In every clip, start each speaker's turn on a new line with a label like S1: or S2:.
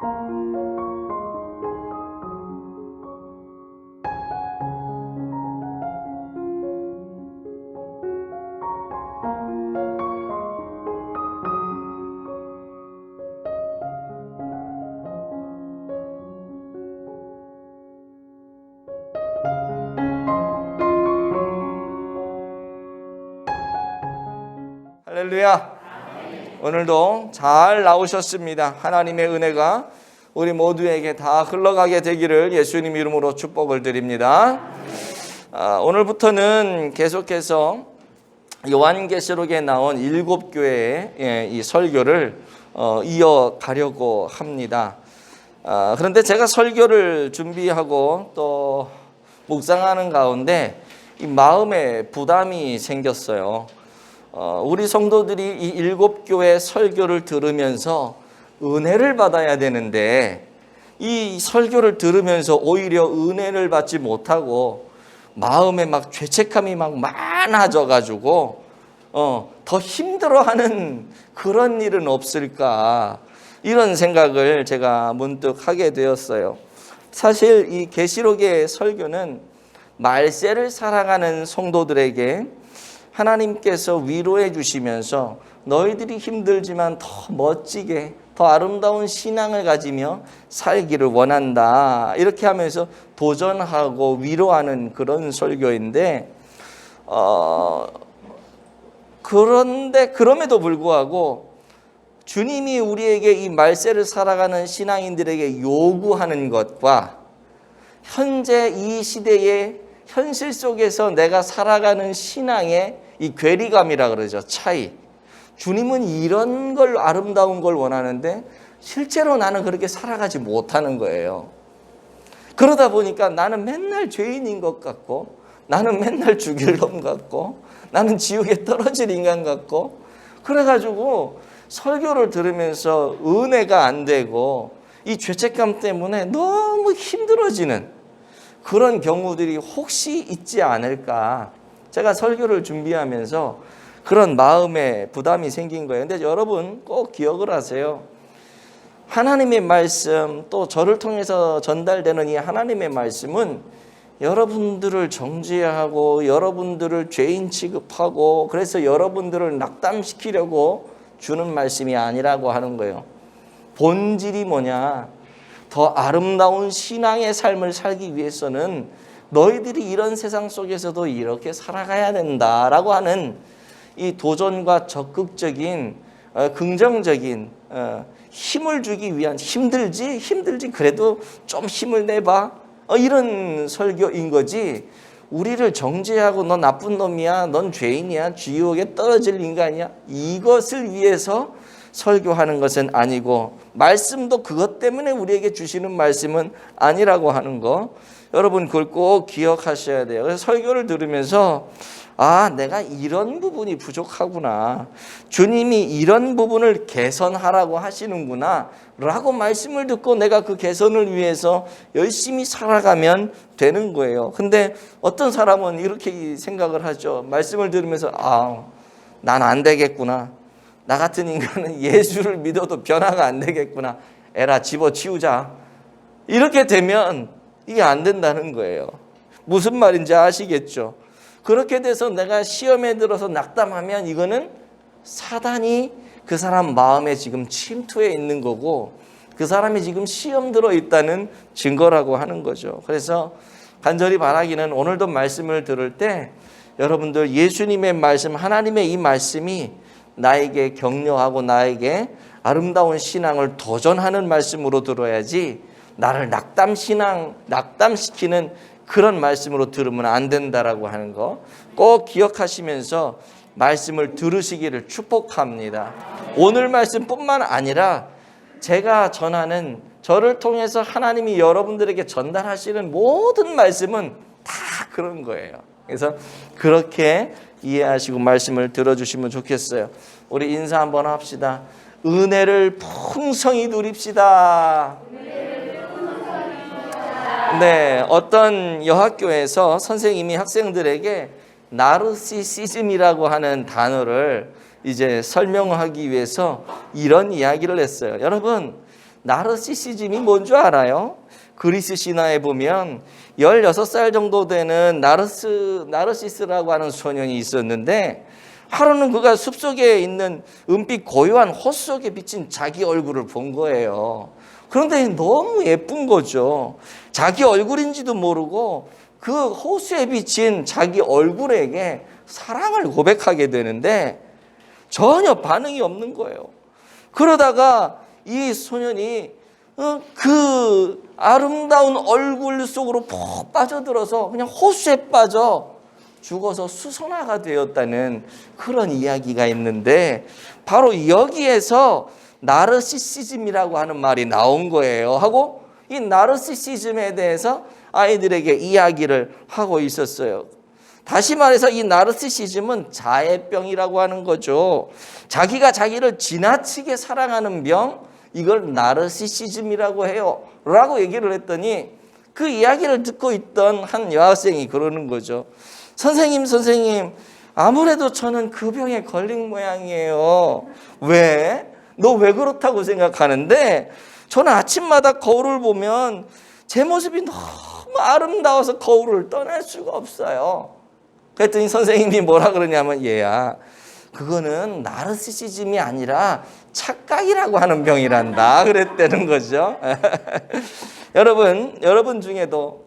S1: 할렐루야. 오늘도 잘 나오셨습니다. 하나님의 은혜가 우리 모두에게 다 흘러가게 되기를 예수님 이름으로 축복을 드립니다. 오늘부터는 계속해서 요한계시록에 나온 7교회의 이 설교를 이어가려고 합니다. 그런데 제가 설교를 준비하고 또 묵상하는 가운데 이 마음에 부담이 생겼어요. 우리 성도들이 이 7교회 설교를 들으면서 은혜를 받아야 되는데 이 설교를 들으면서 오히려 은혜를 받지 못하고 마음에 막 죄책감이 막 많아져 가지고 더 힘들어하는 그런 일은 없을까, 이런 생각을 제가 문득 하게 되었어요. 사실 이 계시록의 설교는 말세를 살아가는 성도들에게 하나님께서 위로해 주시면서 너희들이 힘들지만 더 멋지게, 더 아름다운 신앙을 가지며 살기를 원한다, 이렇게 하면서 도전하고 위로하는 그런 설교인데, 그런데 그럼에도 불구하고 주님이 우리에게 이 말세를 살아가는 신앙인들에게 요구하는 것과 현재 이 시대의 현실 속에서 내가 살아가는 신앙의 이 괴리감이라 그러죠. 차이. 주님은 이런 걸, 아름다운 걸 원하는데 실제로 나는 그렇게 살아가지 못하는 거예요. 그러다 보니까 나는 맨날 죄인인 것 같고, 나는 맨날 죽일 놈 같고, 나는 지옥에 떨어질 인간 같고, 그래가지고 설교를 들으면서 은혜가 안 되고 이 죄책감 때문에 너무 힘들어지는 그런 경우들이 혹시 있지 않을까, 제가 설교를 준비하면서 그런 마음에 부담이 생긴 거예요. 근데 여러분 꼭 기억을 하세요. 하나님의 말씀, 또 저를 통해서 전달되는 이 하나님의 말씀은 여러분들을 정죄하고 여러분들을 죄인 취급하고 그래서 여러분들을 낙담시키려고 주는 말씀이 아니라고 하는 거예요. 본질이 뭐냐? 더 아름다운 신앙의 삶을 살기 위해서는 너희들이 이런 세상 속에서도 이렇게 살아가야 된다라고 하는 이 도전과 적극적인 긍정적인 힘을 주기 위한, 힘들지 그래도 좀 힘을 내봐, 이런 설교인 거지, 우리를 정죄하고 너 나쁜 놈이야, 넌 죄인이야, 지옥에 떨어질 인간이야, 이것을 위해서 설교하는 것은 아니고, 말씀도 그것 때문에 우리에게 주시는 말씀은 아니라고 하는 거, 여러분 그걸 꼭 기억하셔야 돼요. 그래서 설교를 들으면서 내가 이런 부분이 부족하구나, 주님이 이런 부분을 개선하라고 하시는구나 라고 말씀을 듣고 내가 그 개선을 위해서 열심히 살아가면 되는 거예요. 근데 어떤 사람은 이렇게 생각을 하죠. 말씀을 들으면서 난 안 되겠구나, 나 같은 인간은 예수를 믿어도 변화가 안 되겠구나, 에라 집어치우자, 이렇게 되면 이게 안 된다는 거예요. 무슨 말인지 아시겠죠? 그렇게 돼서 내가 시험에 들어서 낙담하면 이거는 사단이 그 사람 마음에 지금 침투해 있는 거고, 그 사람이 지금 시험 들어 있다는 증거라고 하는 거죠. 그래서 간절히 바라기는 오늘도 말씀을 들을 때 여러분들 예수님의 말씀, 하나님의 이 말씀이 나에게 격려하고 나에게 아름다운 신앙을 도전하는 말씀으로 들어야지, 나를 낙담시키는 그런 말씀으로 들으면 안 된다라고 하는 거 꼭 기억하시면서 말씀을 들으시기를 축복합니다. 오늘 말씀뿐만 아니라 제가 전하는, 저를 통해서 하나님이 여러분들에게 전달하시는 모든 말씀은 다 그런 거예요. 그래서 그렇게 이해하시고 말씀을 들어주시면 좋겠어요. 우리 인사 한번 합시다. 은혜를 풍성히 누립시다. 네, 어떤 여학교에서 선생님이 학생들에게 나르시시즘이라고 하는 단어를 이제 설명하기 위해서 이런 이야기를 했어요. 여러분, 나르시시즘이 뭔 줄 알아요? 그리스 신화에 보면 16살 정도 되는 나르시스라고 하는 소년이 있었는데 하루는 그가 숲속에 있는 은빛 고요한 호수 속에 비친 자기 얼굴을 본 거예요. 그런데 너무 예쁜 거죠. 자기 얼굴인지도 모르고 그 호수에 비친 자기 얼굴에게 사랑을 고백하게 되는데 전혀 반응이 없는 거예요. 그러다가 이 소년이 그 아름다운 얼굴 속으로 푹 빠져들어서 그냥 호수에 빠져 죽어서 수선화가 되었다는 그런 이야기가 있는데 바로 여기에서 나르시시즘이라고 하는 말이 나온 거예요. 하고 이 나르시시즘에 대해서 아이들에게 이야기를 하고 있었어요. 다시 말해서 이 나르시시즘은 자애병이라고 하는 거죠. 자기가 자기를 지나치게 사랑하는 병, 이걸 나르시시즘이라고 해요. 라고 얘기를 했더니 그 이야기를 듣고 있던 한 여학생이 그러는 거죠. 선생님, 아무래도 저는 그 병에 걸린 모양이에요. 왜? 너 왜 그렇다고 생각하는데? 저는 아침마다 거울을 보면 제 모습이 너무 아름다워서 거울을 떠날 수가 없어요. 그랬더니 선생님이 뭐라 그러냐면 얘야, 그거는 나르시시즘이 아니라 착각이라고 하는 병이란다 그랬다는 거죠. 여러분 중에도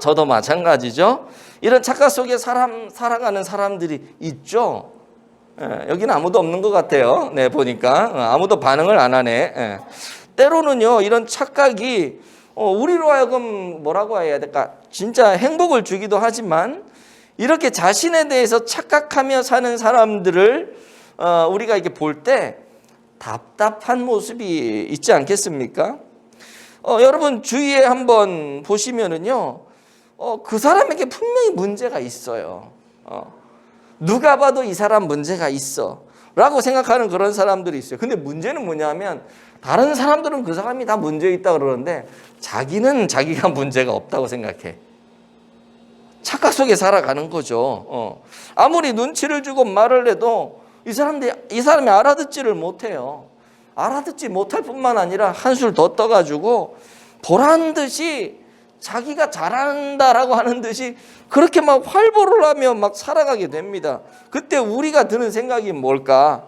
S1: 저도 마찬가지죠. 이런 착각 속에 살아가는 사람들이 있죠. 여기는 아무도 없는 것 같아요. 네, 보니까 아무도 반응을 안 하네. 때로는요, 이런 착각이 우리로 하여금 뭐라고 해야 될까? 진짜 행복을 주기도 하지만 이렇게 자신에 대해서 착각하며 사는 사람들을 우리가 이렇게 볼 때 답답한 모습이 있지 않겠습니까? 여러분 주위에 한번 보시면은요, 그 사람에게 분명히 문제가 있어요. 누가 봐도 이 사람 문제가 있어 라고 생각하는 그런 사람들이 있어요. 근데 문제는 뭐냐면 다른 사람들은 그 사람이 다 문제 있다 그러는데 자기는 자기가 문제가 없다고 생각해. 착각 속에 살아가는 거죠. 아무리 눈치를 주고 말을 해도 이 사람이 알아듣지를 못해요. 알아듣지 못할 뿐만 아니라 한술 더 떠가지고 보란 듯이 자기가 잘한다라고 하는 듯이 그렇게 막 활보를 하며 막 살아가게 됩니다. 그때 우리가 드는 생각이 뭘까?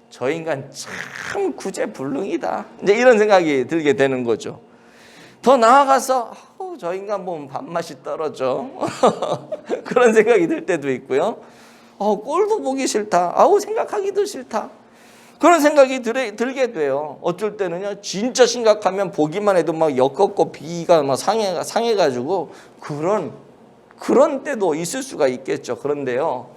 S1: 저 인간 참 구제불능이다. 이제 이런 생각이 들게 되는 거죠. 더 나아가서 저 인간 보면 밥맛이 떨어져. 그런 생각이 들 때도 있고요. 꼴도 보기 싫다. 생각하기도 싫다. 그런 생각이 들게 돼요. 어쩔 때는요, 진짜 심각하면 보기만 해도 막 엮었고 비가 막 상해가지고 그런 때도 있을 수가 있겠죠. 그런데요,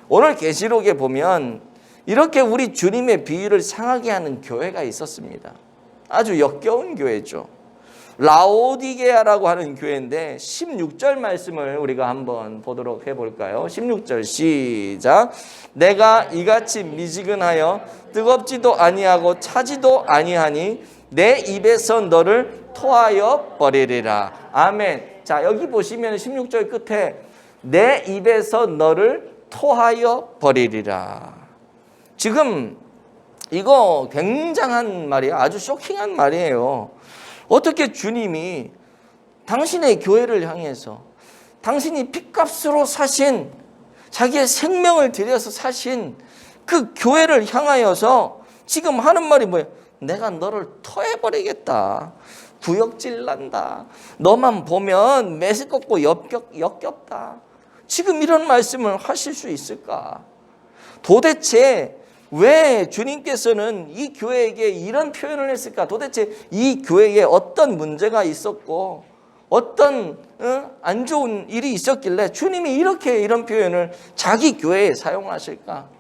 S1: 오늘 계시록에 보면 이렇게 우리 주님의 비유를 상하게 하는 교회가 있었습니다. 아주 역겨운 교회죠. 라오디게아라고 하는 교회인데 16절 말씀을 우리가 한번 보도록 해볼까요? 16절 시작. 내가 이같이 미지근하여 뜨겁지도 아니하고 차지도 아니하니 내 입에서 너를 토하여 버리리라. 아멘. 자, 여기 보시면 16절 끝에 내 입에서 너를 토하여 버리리라. 지금 이거 굉장한 말이에요. 아주 쇼킹한 말이에요. 어떻게 주님이 당신의 교회를 향해서 당신이 핏값으로 사신 자기의 생명을 들여서 사신 그 교회를 향하여서 지금 하는 말이 뭐예요? 내가 너를 토해버리겠다. 구역질 난다. 너만 보면 메스껍고 역겹다. 지금 이런 말씀을 하실 수 있을까? 도대체 왜 주님께서는 이 교회에게 이런 표현을 했을까? 도대체 이 교회에 어떤 문제가 있었고 어떤 안 좋은 일이 있었길래 주님이 이렇게 이런 표현을 자기 교회에 사용하실까?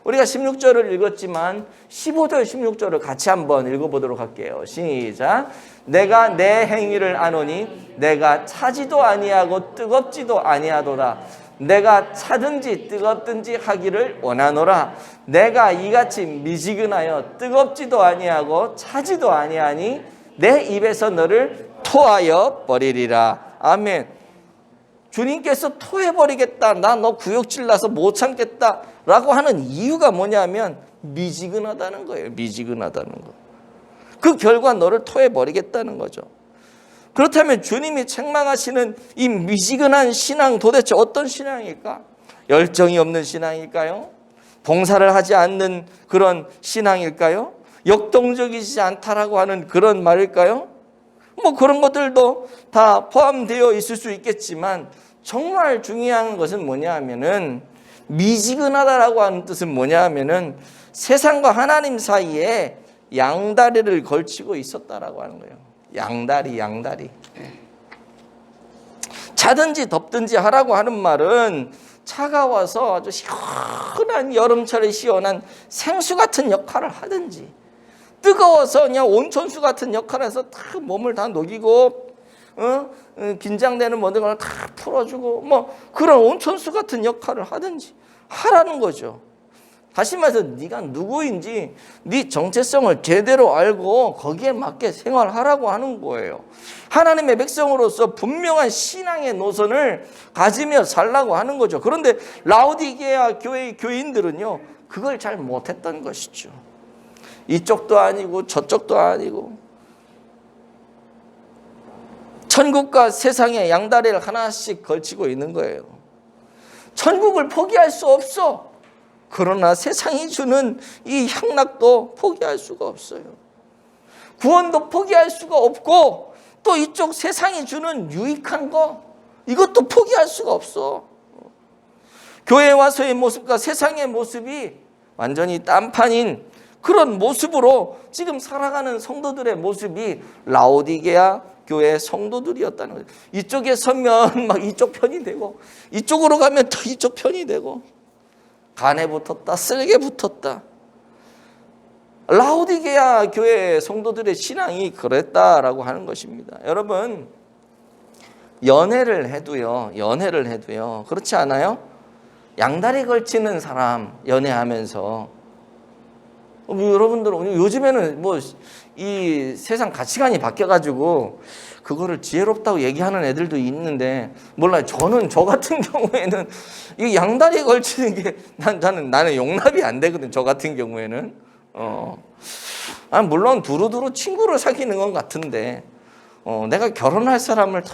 S1: 우리가 16절을 읽었지만 15절 16절을 같이 한번 읽어보도록 할게요. 시작. 내가 내 행위를 아노니 내가 차지도 아니하고 뜨겁지도 아니하도다. 내가 차든지 뜨겁든지 하기를 원하노라. 내가 이같이 미지근하여 뜨겁지도 아니하고 차지도 아니하니 내 입에서 너를 토하여 버리리라. 아멘. 주님께서 토해버리겠다. 나 너 구역질 나서 못 참겠다 라고 하는 이유가 뭐냐면 미지근하다는 거예요. 미지근하다는 거. 그 결과 너를 토해버리겠다는 거죠. 그렇다면 주님이 책망하시는 이 미지근한 신앙, 도대체 어떤 신앙일까? 열정이 없는 신앙일까요? 봉사를 하지 않는 그런 신앙일까요? 역동적이지 않다라고 하는 그런 말일까요? 뭐 그런 것들도 다 포함되어 있을 수 있겠지만, 정말 중요한 것은 뭐냐 하면은, 미지근하다라고 하는 뜻은 뭐냐 하면은 세상과 하나님 사이에 양다리를 걸치고 있었다라고 하는 거예요. 양다리. 자든지 덥든지 하라고 하는 말은 차가워서 아주 시원한 여름철에 시원한 생수 같은 역할을 하든지, 뜨거워서 그냥 온천수 같은 역할을 해서 다 몸을 다 녹이고 긴장되는 모든 걸 다 풀어주고 뭐 그런 온천수 같은 역할을 하든지 하라는 거죠. 다시 말해서 네가 누구인지 네 정체성을 제대로 알고 거기에 맞게 생활하라고 하는 거예요. 하나님의 백성으로서 분명한 신앙의 노선을 가지며 살라고 하는 거죠. 그런데 라오디게아 교회의 교인들은요, 그걸 잘 못했던 것이죠. 이쪽도 아니고 저쪽도 아니고 천국과 세상의 양다리를 하나씩 걸치고 있는 거예요. 천국을 포기할 수 없어. 그러나 세상이 주는 이 향락도 포기할 수가 없어요. 구원도 포기할 수가 없고, 또 이쪽 세상이 주는 유익한 거, 이것도 포기할 수가 없어. 교회에 와서의 모습과 세상의 모습이 완전히 딴판인 그런 모습으로 지금 살아가는 성도들의 모습이 라오디게아 교회 성도들이었다는 거예요. 이쪽에 서면 막 이쪽 편이 되고, 이쪽으로 가면 또 이쪽 편이 되고, 간에 붙었다, 쓸개 붙었다. 라오디게아 교회 성도들의 신앙이 그랬다라고 하는 것입니다. 여러분, 연애를 해도요, 그렇지 않아요? 양다리 걸치는 사람 연애하면서, 여러분들 요즘에는 뭐 이 세상 가치관이 바뀌어가지고 그거를 지혜롭다고 얘기하는 애들도 있는데, 몰라요. 저 같은 경우에는 이 양다리에 걸치는 게 나는 용납이 안 되거든. 저 같은 경우에는 물론 두루두루 친구를 사귀는 건 같은데, 내가 결혼할 사람을 다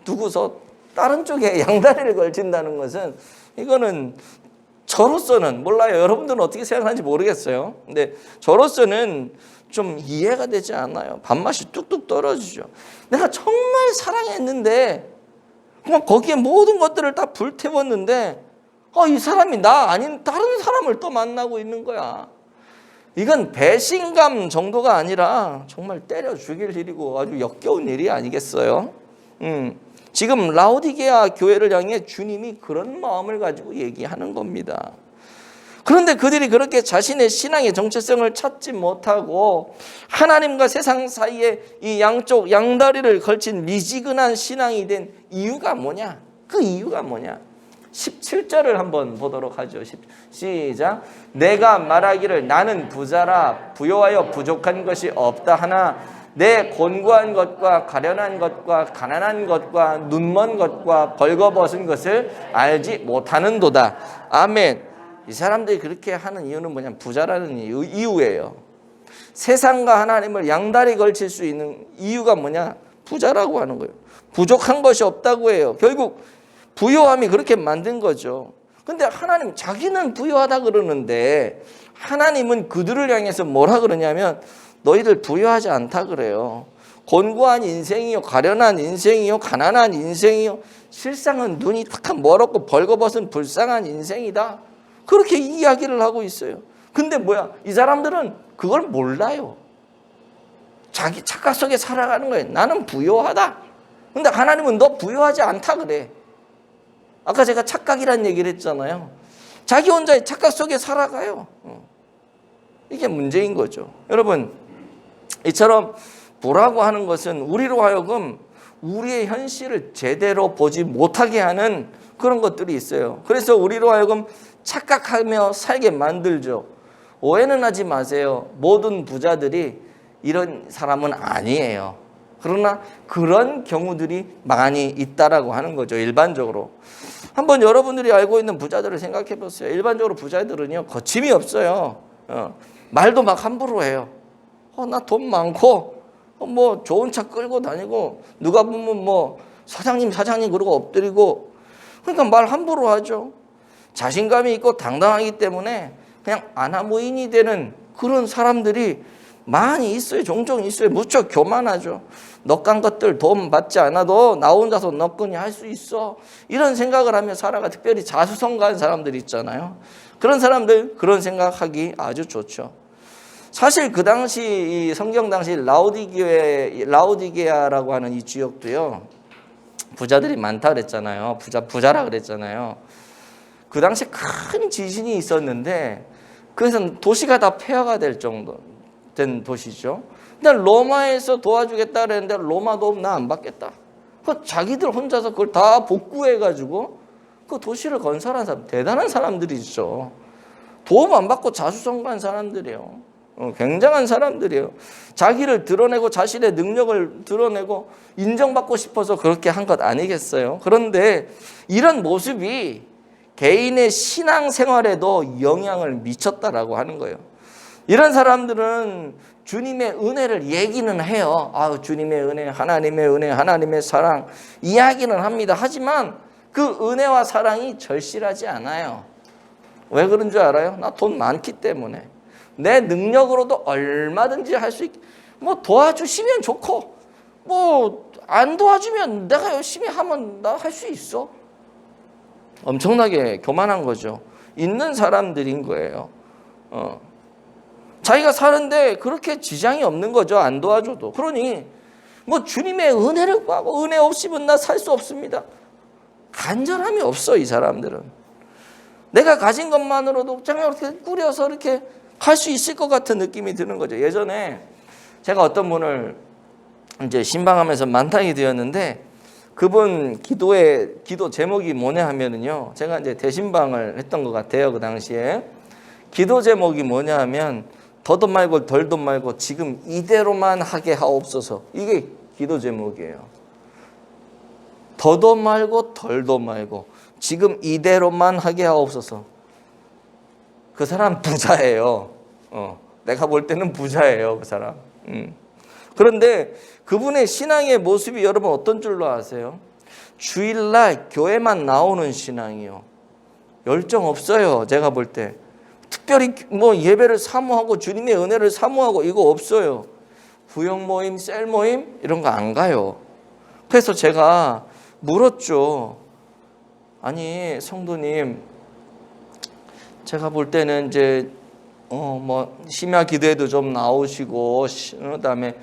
S1: 두고서 다른 쪽에 양다리를 걸친다는 것은, 이거는 저로서는, 몰라요. 여러분들은 어떻게 생각하는지 모르겠어요. 근데 저로서는 좀 이해가 되지 않아요. 밥맛이 뚝뚝 떨어지죠. 내가 정말 사랑했는데 그냥 거기에 모든 것들을 다 불태웠는데 이 사람이 나 아닌 다른 사람을 또 만나고 있는 거야. 이건 배신감 정도가 아니라 정말 때려 죽일 일이고 아주 역겨운 일이 아니겠어요? 지금 라오디게아 교회를 향해 주님이 그런 마음을 가지고 얘기하는 겁니다. 그런데 그들이 그렇게 자신의 신앙의 정체성을 찾지 못하고 하나님과 세상 사이에 이 양쪽 양다리를 걸친 미지근한 신앙이 된 이유가 뭐냐? 그 이유가 뭐냐? 17절을 한번 보도록 하죠. 시작. 내가 말하기를 나는 부자라 부요하여 부족한 것이 없다 하나 내 곤고한 것과 가련한 것과 가난한 것과 눈먼 것과 벌거벗은 것을 알지 못하는도다. 아멘. 이 사람들이 그렇게 하는 이유는 뭐냐면 부자라는 이유예요. 세상과 하나님을 양다리 걸칠 수 있는 이유가 뭐냐? 부자라고 하는 거예요. 부족한 것이 없다고 해요. 결국 부요함이 그렇게 만든 거죠. 근데 하나님 자기는 부요하다 그러는데 하나님은 그들을 향해서 뭐라 그러냐면 너희들 부요하지 않다 그래요. 곤고한 인생이요, 가련한 인생이요, 가난한 인생이요, 실상은 눈이 탁 멀었고 벌거벗은 불쌍한 인생이다. 그렇게 이야기를 하고 있어요. 근데 뭐야? 이 사람들은 그걸 몰라요. 자기 착각 속에 살아가는 거예요. 나는 부요하다. 근데 하나님은 너 부요하지 않다 그래. 아까 제가 착각이라는 얘기를 했잖아요. 자기 혼자의 착각 속에 살아가요. 이게 문제인 거죠. 여러분, 이처럼 보라고 하는 것은 우리로 하여금 우리의 현실을 제대로 보지 못하게 하는 그런 것들이 있어요. 그래서 우리로 하여금 착각하며 살게 만들죠. 오해는 하지 마세요. 모든 부자들이 이런 사람은 아니에요. 그러나 그런 경우들이 많이 있다라고 하는 거죠. 일반적으로. 한번 여러분들이 알고 있는 부자들을 생각해 보세요. 일반적으로 부자들은요, 거침이 없어요. 말도 막 함부로 해요. 나 돈 많고 뭐 좋은 차 끌고 다니고 누가 보면 뭐 사장님 그러고 엎드리고 그러니까 말 함부로 하죠. 자신감이 있고 당당하기 때문에 그냥 아나무인이 되는 그런 사람들이 많이 있어요. 종종 있어요. 무척 교만하죠. 너깐 것들 도움 받지 않아도 나 혼자서 너끈히 할 수 있어. 이런 생각을 하며 살아가. 특별히 자수성가한 사람들 있잖아요. 그런 사람들 그런 생각하기 아주 좋죠. 사실 그 당시 이 성경 당시 라오디게아라고 하는 이 지역도요. 부자들이 많다 그랬잖아요. 부자라 그랬잖아요. 그 당시 큰 지진이 있었는데 그래서 도시가 다 폐허가 될 정도 된 도시죠. 근데 로마에서 도와주겠다 그랬는데 로마 도움 나 안 받겠다. 자기들 혼자서 그걸 다 복구해가지고 그 도시를 건설한 사람, 대단한 사람들이죠. 도움 안 받고 자수성가한 사람들이에요. 굉장한 사람들이에요. 자기를 드러내고 자신의 능력을 드러내고 인정받고 싶어서 그렇게 한 것 아니겠어요? 그런데 이런 모습이 개인의 신앙생활에도 영향을 미쳤다라고 하는 거예요. 이런 사람들은 주님의 은혜를 얘기는 해요. 주님의 은혜, 하나님의 사랑 이야기는 합니다. 하지만 그 은혜와 사랑이 절실하지 않아요. 왜 그런 줄 알아요? 나 돈 많기 때문에. 내 능력으로도 얼마든지 할 수 있게. 뭐 도와주시면 좋고 뭐 안 도와주면 내가 열심히 하면 나 할 수 있어. 엄청나게 교만한 거죠. 있는 사람들인 거예요. 자기가 사는데 그렇게 지장이 없는 거죠. 안 도와줘도. 그러니 뭐 주님의 은혜를 구하고 은혜 없이는 나 살 수 없습니다. 간절함이 없어 이 사람들은. 내가 가진 것만으로도 그냥 이렇게 꾸려서 이렇게 할 수 있을 것 같은 느낌이 드는 거죠. 예전에 제가 어떤 분을 이제 신방하면서 만나게 되었는데 그분 기도 제목이 뭐냐 하면은요. 제가 이제 대신방을 했던 것 같아요. 그 당시에. 기도 제목이 뭐냐 하면 더도 말고 덜도 말고 지금 이대로만 하게 하옵소서. 이게 기도 제목이에요. 더도 말고 덜도 말고 지금 이대로만 하게 하옵소서. 그 사람 부자예요. 내가 볼 때는 부자예요. 그 사람. 그런데 그분의 신앙의 모습이 여러분 어떤 줄로 아세요? 주일날 교회만 나오는 신앙이요. 열정 없어요. 제가 볼 때. 특별히 뭐 예배를 사모하고 주님의 은혜를 사모하고 이거 없어요. 구역 모임, 셀 모임 이런 거 안 가요. 그래서 제가 물었죠. 아니 성도님, 제가 볼 때는 이제 뭐 심야 기도에도 좀 나오시고 그다음에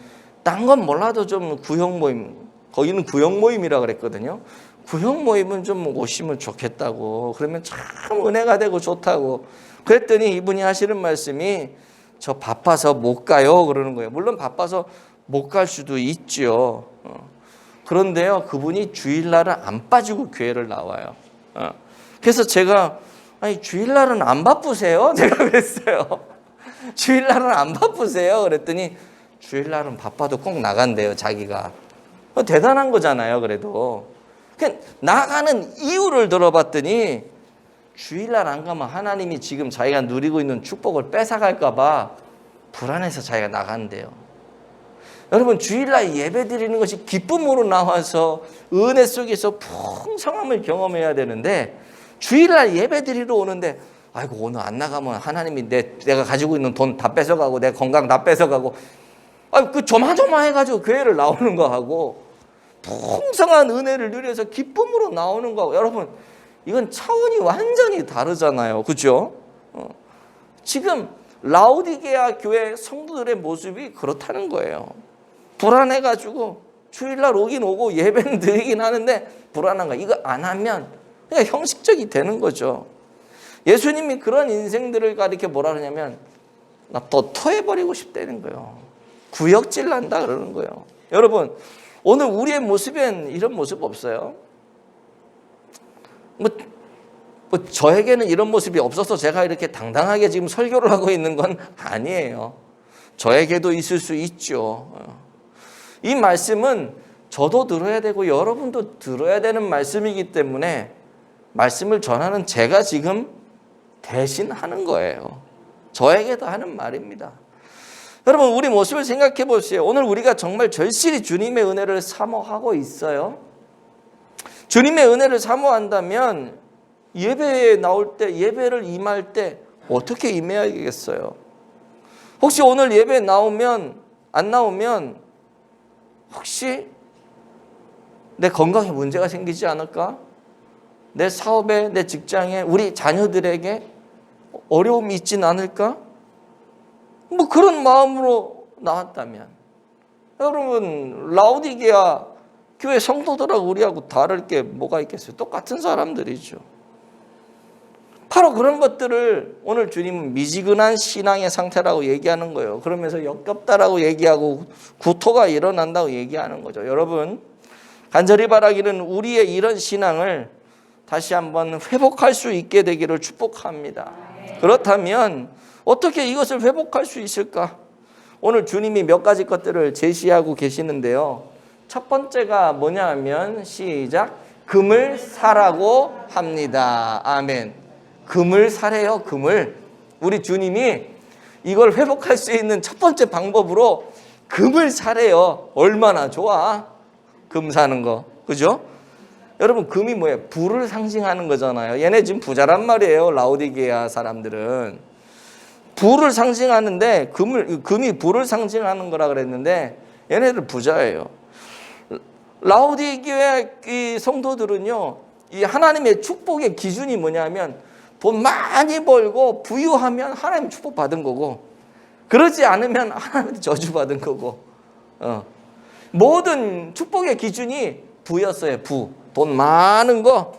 S1: 딴 건 몰라도 좀 구역 모임, 거기는 구역 모임이라 그랬거든요. 구역 모임은 좀 오시면 좋겠다고. 그러면 참 은혜가 되고 좋다고. 그랬더니 이분이 하시는 말씀이 저 바빠서 못 가요 그러는 거예요. 물론 바빠서 못 갈 수도 있죠. 그런데요, 그분이 주일날은 안 빠지고 교회를 나와요. 그래서 제가 아니 주일날은 안 바쁘세요? 제가 그랬어요. 주일날은 안 바쁘세요? 그랬더니 주일날은 바빠도 꼭 나간대요, 자기가. 대단한 거잖아요, 그래도. 나가는 이유를 들어봤더니 주일날 안 가면 하나님이 지금 자기가 누리고 있는 축복을 뺏어갈까 봐 불안해서 자기가 나간대요. 여러분, 주일날 예배 드리는 것이 기쁨으로 나와서 은혜 속에서 풍성함을 경험해야 되는데 주일날 예배 드리러 오는데 아이고 오늘 안 나가면 하나님이 내가 가지고 있는 돈 다 뺏어가고 내 건강 다 뺏어가고 그 조마조마해가지고 교회를 나오는 거하고 풍성한 은혜를 누려서 기쁨으로 나오는 거하고 여러분 이건 차원이 완전히 다르잖아요. 그렇죠? 지금 라오디게아 교회 성도들의 모습이 그렇다는 거예요. 불안해가지고 주일날 오긴 오고 예배는 드리긴 하는데 불안한 거야. 이거 안 하면 그냥 형식적이 되는 거죠. 예수님이 그런 인생들을 가리켜 뭐라 그러냐면 나 또 토해버리고 싶다는 거예요. 구역질 난다 그러는 거예요. 여러분 오늘 우리의 모습엔 이런 모습 없어요? 뭐 저에게는 이런 모습이 없어서 제가 이렇게 당당하게 지금 설교를 하고 있는 건 아니에요. 저에게도 있을 수 있죠. 이 말씀은 저도 들어야 되고 여러분도 들어야 되는 말씀이기 때문에 말씀을 전하는 제가 지금 대신 하는 거예요. 저에게도 하는 말입니다. 여러분, 우리 모습을 생각해 보세요. 오늘 우리가 정말 절실히 주님의 은혜를 사모하고 있어요? 주님의 은혜를 사모한다면 예배에 나올 때, 예배를 임할 때 어떻게 임해야겠어요? 혹시 오늘 예배에 안 나오면 혹시 내 건강에 문제가 생기지 않을까? 내 사업에, 내 직장에, 우리 자녀들에게 어려움이 있진 않을까? 뭐 그런 마음으로 나왔다면, 여러분, 라오디게아 교회 성도들하고 우리하고 다를 게 뭐가 있겠어요? 똑같은 사람들이죠. 바로 그런 것들을 오늘 주님은 미지근한 신앙의 상태라고 얘기하는 거예요. 그러면서 역겹다라고 얘기하고 구토가 일어난다고 얘기하는 거죠. 여러분, 간절히 바라기는 우리의 이런 신앙을 다시 한번 회복할 수 있게 되기를 축복합니다. 그렇다면 어떻게 이것을 회복할 수 있을까? 오늘 주님이 몇 가지 것들을 제시하고 계시는데요. 첫 번째가 뭐냐 하면, 시작, 금을 사라고 합니다. 아멘. 금을 사래요. 금을. 우리 주님이 이걸 회복할 수 있는 첫 번째 방법으로 금을 사래요. 얼마나 좋아, 금 사는 거. 그죠? 여러분, 금이 뭐예요? 부를 상징하는 거잖아요. 얘네 지금 부자란 말이에요. 라오디게아 사람들은 부를 상징하는데, 금이 부를 상징하는 거라 그랬는데 얘네들 부자예요. 라오디게아 성도들은요, 이 하나님의 축복의 기준이 뭐냐면, 돈 많이 벌고 부유하면 하나님 축복 받은 거고, 그러지 않으면 하나님 저주 받은 거고, 모든 축복의 기준이 부였어요. 돈 많은 거.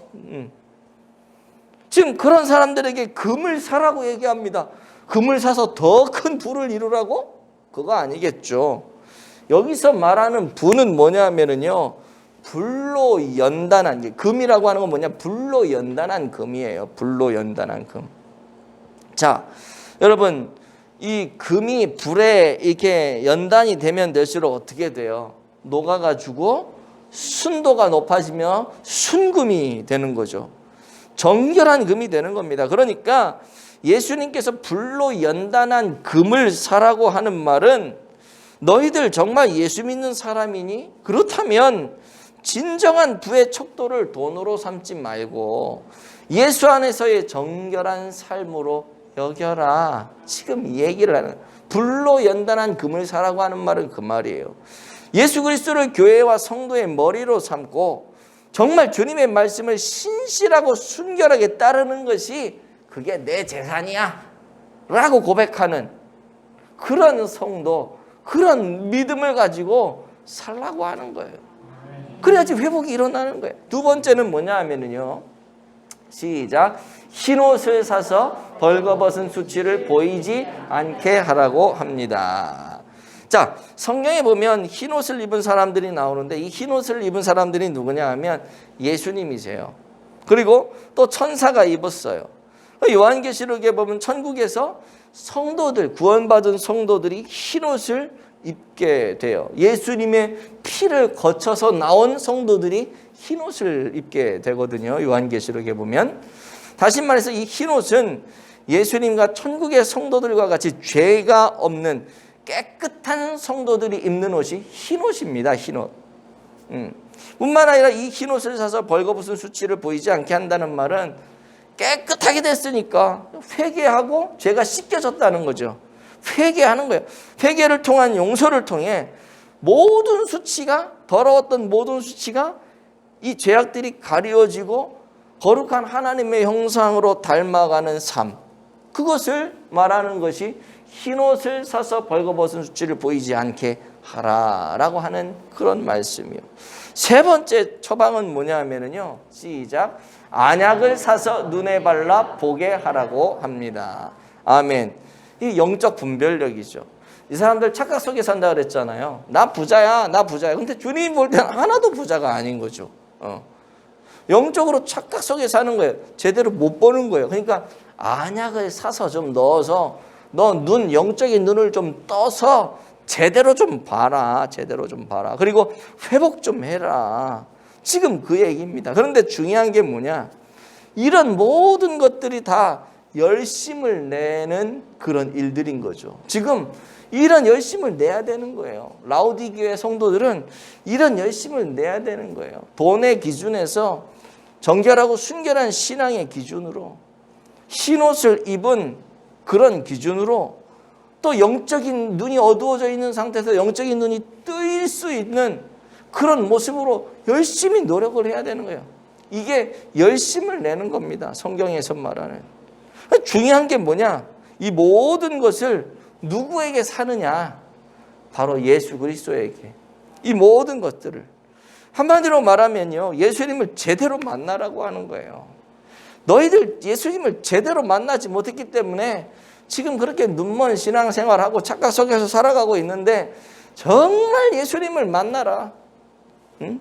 S1: 지금 그런 사람들에게 금을 사라고 얘기합니다. 금을 사서 더 큰 부를 이루라고? 그거 아니겠죠. 여기서 말하는 부는 뭐냐면요, 불로 연단한, 금이라고 하는 건 뭐냐? 불로 연단한 금이에요. 불로 연단한 금. 자, 여러분, 이 금이 불에 이렇게 연단이 되면 될수록 어떻게 돼요? 녹아가지고 순도가 높아지면 순금이 되는 거죠. 정결한 금이 되는 겁니다. 그러니까 예수님께서 불로 연단한 금을 사라고 하는 말은, 너희들 정말 예수 믿는 사람이니? 그렇다면 진정한 부의 척도를 돈으로 삼지 말고 예수 안에서의 정결한 삶으로 여겨라. 지금 이 얘기를 하는, 불로 연단한 금을 사라고 하는 말은 그 말이에요. 예수 그리스도를 교회와 성도의 머리로 삼고 정말 주님의 말씀을 신실하고 순결하게 따르는 것이 그게 내 재산이야 라고 고백하는 그런 성도, 그런 믿음을 가지고 살라고 하는 거예요. 그래야지 회복이 일어나는 거예요. 두 번째는 뭐냐 하면은요, 시작, 흰옷을 사서 벌거벗은 수치를 보이지 않게 하라고 합니다. 자, 성경에 보면 흰옷을 입은 사람들이 나오는데, 이 흰옷을 입은 사람들이 누구냐 하면 예수님이세요. 그리고 또 천사가 입었어요. 요한계시록에 보면 천국에서 성도들, 구원받은 성도들이 흰옷을 입게 돼요. 예수님의 피를 거쳐서 나온 성도들이 흰옷을 입게 되거든요. 요한계시록에 보면. 다시 말해서 이 흰옷은 예수님과 천국의 성도들과 같이 죄가 없는 깨끗한 성도들이 입는 옷이 흰옷입니다. 흰옷. 뿐만 아니라 이 흰옷을 사서 벌거벗은 수치를 보이지 않게 한다는 말은 깨끗하게 됐으니까 회개하고 죄가 씻겨졌다는 거죠. 회개하는 거예요. 회개를 통한 용서를 통해 모든 수치가, 더러웠던 모든 수치가, 이 죄악들이 가리워지고 거룩한 하나님의 형상으로 닮아가는 삶, 그것을 말하는 것이 흰옷을 사서 벌거벗은 수치를 보이지 않게 하라라고 하는 그런 말씀이요. 세 번째 처방은 뭐냐 하면은요, 시작, 안약을 사서 눈에 발라 보게 하라고 합니다. 아멘. 이 영적 분별력이죠. 이 사람들 착각 속에 산다 그랬잖아요. 나 부자야, 나 부자야. 근데 주님 볼 때는 하나도 부자가 아닌 거죠. 영적으로 착각 속에 사는 거예요. 제대로 못 보는 거예요. 그러니까 안약을 사서 좀 넣어서, 너 눈, 영적인 눈을 좀 떠서 제대로 좀 봐라. 제대로 좀 봐라. 그리고 회복 좀 해라. 지금 그 얘기입니다. 그런데 중요한 게 뭐냐? 이런 모든 것들이 다 열심을 내는 그런 일들인 거죠. 지금 이런 열심을 내야 되는 거예요. 라오디게아 성도들은 이런 열심을 내야 되는 거예요. 돈의 기준에서 정결하고 순결한 신앙의 기준으로, 흰옷을 입은 그런 기준으로, 또 영적인 눈이 어두워져 있는 상태에서 영적인 눈이 뜨일 수 있는 그런 모습으로 열심히 노력을 해야 되는 거예요. 이게 열심을 내는 겁니다. 성경에서 말하는. 중요한 게 뭐냐? 이 모든 것을 누구에게 사느냐? 바로 예수 그리스도에게. 이 모든 것들을. 한마디로 말하면요, 예수님을 제대로 만나라고 하는 거예요. 너희들 예수님을 제대로 만나지 못했기 때문에 지금 그렇게 눈먼 신앙생활하고 착각 속에서 살아가고 있는데, 정말 예수님을 만나라. 응?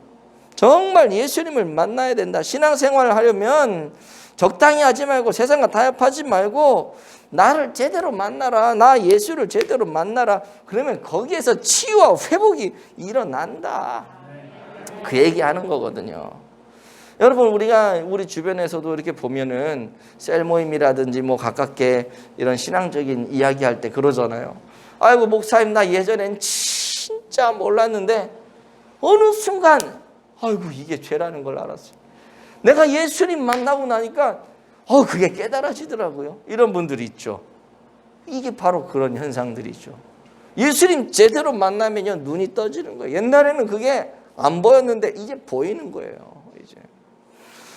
S1: 정말 예수님을 만나야 된다. 신앙생활을 하려면 적당히 하지 말고 세상과 타협하지 말고 나를 제대로 만나라. 나 예수를 제대로 만나라. 그러면 거기에서 치유와 회복이 일어난다. 그 얘기하는 거거든요. 여러분, 우리가 우리 주변에서도 이렇게 보면은 셀 모임이라든지 뭐 가깝게 이런 신앙적인 이야기할 때 그러잖아요. 아이고 목사님, 나 예전엔 진짜 몰랐는데 어느 순간 아이고 이게 죄라는 걸 알았어요. 내가 예수님 만나고 나니까 그게 깨달아지더라고요. 이런 분들이 있죠. 이게 바로 그런 현상들이죠. 예수님 제대로 만나면요, 눈이 떠지는 거예요. 옛날에는 그게 안 보였는데 이제 보이는 거예요. 이제.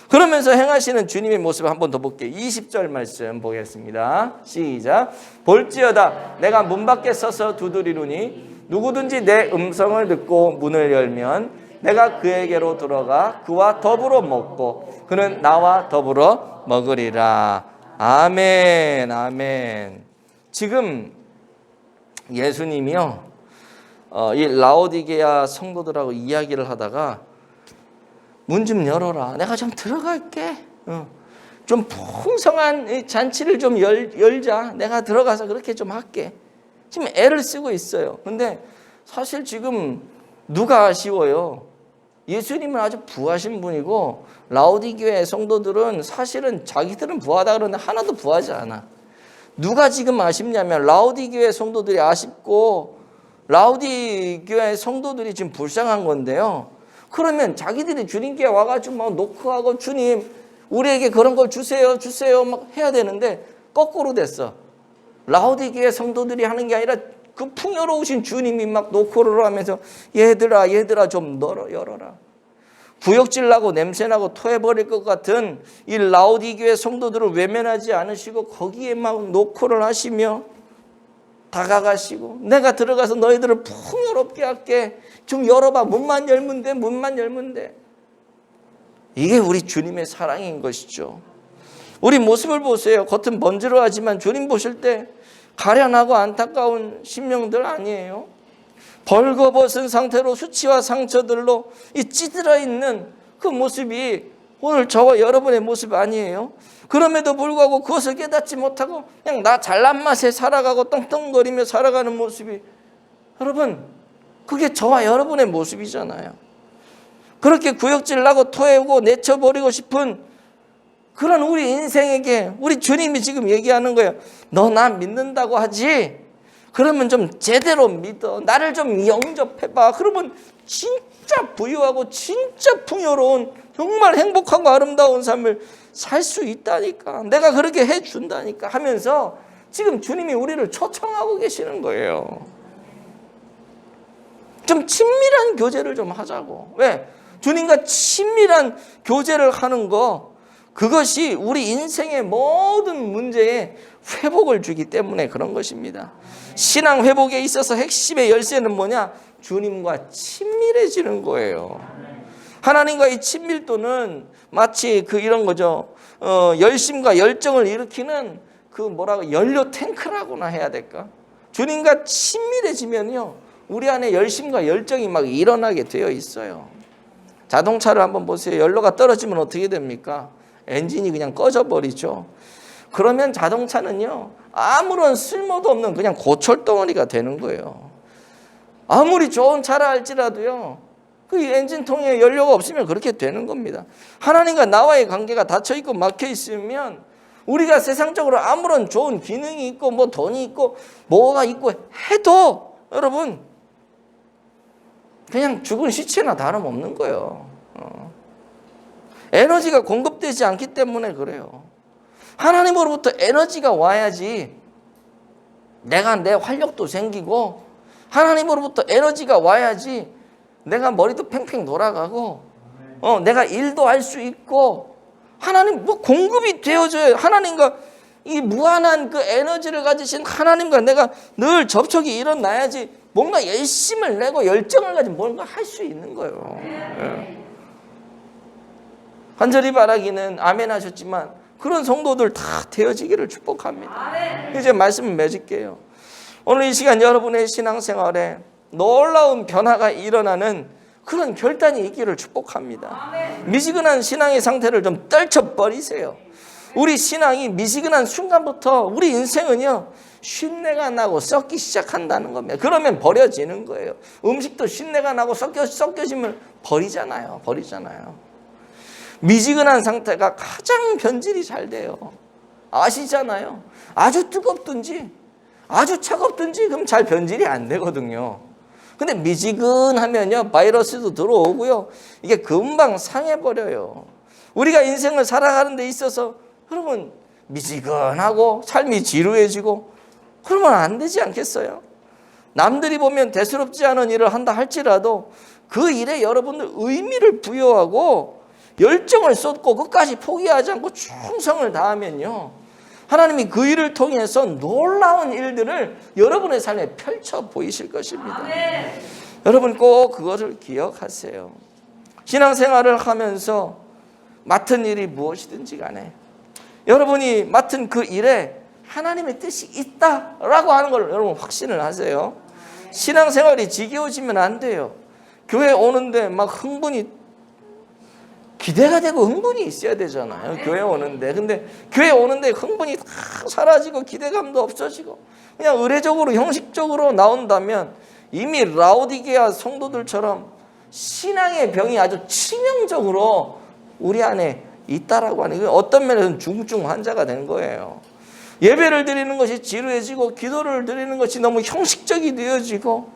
S1: 그러면서 행하시는 주님의 모습을 한 번 더 볼게요. 20절 말씀 보겠습니다. 시작. 볼지어다 내가 문 밖에 서서 두드리노니 누구든지 내 음성을 듣고 문을 열면 내가 그에게로 들어가 그와 더불어 먹고 그는 나와 더불어 먹으리라. 아멘, 아멘. 지금 예수님이요, 이 라오디게아 성도들하고 이야기를 하다가 문 좀 열어라. 내가 좀 들어갈게. 좀 풍성한 잔치를 좀 열자. 내가 들어가서 그렇게 좀 할게. 지금 애를 쓰고 있어요. 근데 사실 지금 누가 아쉬워요? 예수님은 아주 부하신 분이고 라오디게아 성도들은 사실은 자기들은 부하다 그러는데 하나도 부하지 않아. 누가 지금 아쉽냐면 라오디게아 성도들이 아쉽고 라오디게아 성도들이 지금 불쌍한 건데요. 그러면 자기들이 주님께 와가지고 막 노크하고 주님 우리에게 그런 걸 주세요 막 해야 되는데 거꾸로 됐어. 라오디게아 성도들이 하는 게 아니라 그 풍요로우신 주님이 막 노크를 하면서 얘들아 좀 열어라. 구역질 나고 냄새나고 토해버릴 것 같은 이 라오디게아 성도들을 외면하지 않으시고 거기에 막 노크를 하시며 다가가시고 내가 들어가서 너희들을 풍요롭게 할게. 좀 열어봐. 문만 열면 돼. 이게 우리 주님의 사랑인 것이죠. 우리 모습을 보세요. 겉은 번지르하지만 주님 보실 때 가련하고 안타까운 심령들 아니에요. 벌거벗은 상태로 수치와 상처들로 이 찌들어 있는 그 모습이 오늘 저와 여러분의 모습 아니에요. 그럼에도 불구하고 그것을 깨닫지 못하고 그냥 나 잘난 맛에 살아가고 떵떵거리며 살아가는 모습이, 여러분 그게 저와 여러분의 모습이잖아요. 그렇게 구역질 나고 토해오고 내쳐버리고 싶은 그런 우리 인생에게 우리 주님이 지금 얘기하는 거예요. 너 나 믿는다고 하지? 그러면 좀 제대로 믿어. 나를 좀 영접해봐. 그러면 진짜 부유하고 진짜 풍요로운 정말 행복하고 아름다운 삶을 살 수 있다니까. 내가 그렇게 해준다니까 하면서 지금 주님이 우리를 초청하고 계시는 거예요. 좀 친밀한 교제를 좀 하자고. 왜? 주님과 친밀한 교제를 하는 거, 그것이 우리 인생의 모든 문제에 회복을 주기 때문에 그런 것입니다. 신앙 회복에 있어서 핵심의 열쇠는 뭐냐? 주님과 친밀해지는 거예요. 하나님과의 친밀도는 마치 이런 거죠. 열심과 열정을 일으키는 연료 탱크라고나 해야 될까? 주님과 친밀해지면요, 우리 안에 열심과 열정이 막 일어나게 되어 있어요. 자동차를 한번 보세요. 연료가 떨어지면 어떻게 됩니까? 엔진이 그냥 꺼져버리죠. 그러면 자동차는요, 아무런 쓸모도 없는 그냥 고철덩어리가 되는 거예요. 아무리 좋은 차라 할지라도요, 그 엔진통에 연료가 없으면 그렇게 되는 겁니다. 하나님과 나와의 관계가 닫혀있고 막혀있으면 우리가 세상적으로 아무런 좋은 기능이 있고 뭐 돈이 있고 뭐가 있고 해도 여러분 그냥 죽은 시체나 다름없는 거예요. 에너지가 공급되지 않기 때문에 그래요. 하나님으로부터 에너지가 와야지 내가 내 활력도 생기고, 하나님으로부터 에너지가 와야지 내가 머리도 팽팽 돌아가고 내가 일도 할 수 있고, 하나님 뭐 공급이 되어줘야 하나님과 이 무한한 그 에너지를 가지신 하나님과 내가 늘 접촉이 일어나야지 뭔가 열심을 내고 열정을 가지고 뭔가 할 수 있는 거예요. 간절히 바라기는 아멘 하셨지만 그런 성도들 다 되어지기를 축복합니다. 이제 말씀을 맺을게요. 오늘 이 시간 여러분의 신앙생활에 놀라운 변화가 일어나는 그런 결단이 있기를 축복합니다. 미지근한 신앙의 상태를 좀 떨쳐버리세요. 우리 신앙이 미지근한 순간부터 우리 인생은요 쉰내가 나고 썩기 시작한다는 겁니다. 그러면 버려지는 거예요. 음식도 쉰내가 나고 썩겨지면 버리잖아요. 미지근한 상태가 가장 변질이 잘 돼요. 아시잖아요. 아주 뜨겁든지 아주 차갑든지 그럼 잘 변질이 안 되거든요. 근데 미지근하면요 바이러스도 들어오고요 이게 금방 상해버려요. 우리가 인생을 살아가는 데 있어서 여러분 미지근하고 삶이 지루해지고 그러면 안 되지 않겠어요? 남들이 보면 대수롭지 않은 일을 한다 할지라도 그 일에 여러분들 의미를 부여하고 열정을 쏟고 끝까지 포기하지 않고 충성을 다하면요 하나님이 그 일을 통해서 놀라운 일들을 여러분의 삶에 펼쳐 보이실 것입니다. 여러분 꼭 그것을 기억하세요. 신앙생활을 하면서 맡은 일이 무엇이든지 간에 여러분이 맡은 그 일에 하나님의 뜻이 있다라고 하는 걸 여러분 확신을 하세요. 신앙생활이 지겨워지면 안 돼요. 교회 오는데 막 흥분이 기대가 되고 흥분이 있어야 되잖아요. 교회 오는데. 근데 교회 오는데 흥분이 다 사라지고 기대감도 없어지고 그냥 의례적으로 형식적으로 나온다면 이미 라오디게아 성도들처럼 신앙의 병이 아주 치명적으로 우리 안에 있다라고 하는, 어떤 면에서는 중증 환자가 된 거예요. 예배를 드리는 것이 지루해지고 기도를 드리는 것이 너무 형식적이 되어지고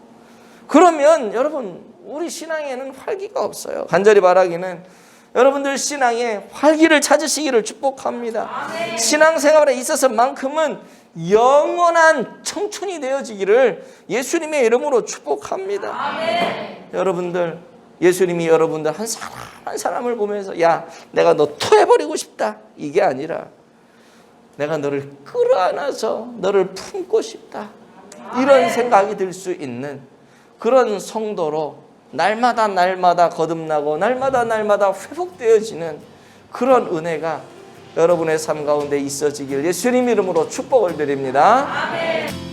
S1: 그러면 여러분 우리 신앙에는 활기가 없어요. 간절히 바라기는 여러분들 신앙에 활기를 찾으시기를 축복합니다. 아멘. 신앙생활에 있어서만큼은 영원한 청춘이 되어지기를 예수님의 이름으로 축복합니다. 아멘. 여러분들 예수님이 여러분들 한 사람 한 사람을 보면서 야 내가 너 토해버리고 싶다 이게 아니라 내가 너를 끌어안아서 너를 품고 싶다 이런 생각이 들 수 있는 그런 성도로 날마다 거듭나고 날마다 회복되어지는 그런 은혜가 여러분의 삶 가운데 있어지길 예수님 이름으로 축복을 드립니다. 아멘.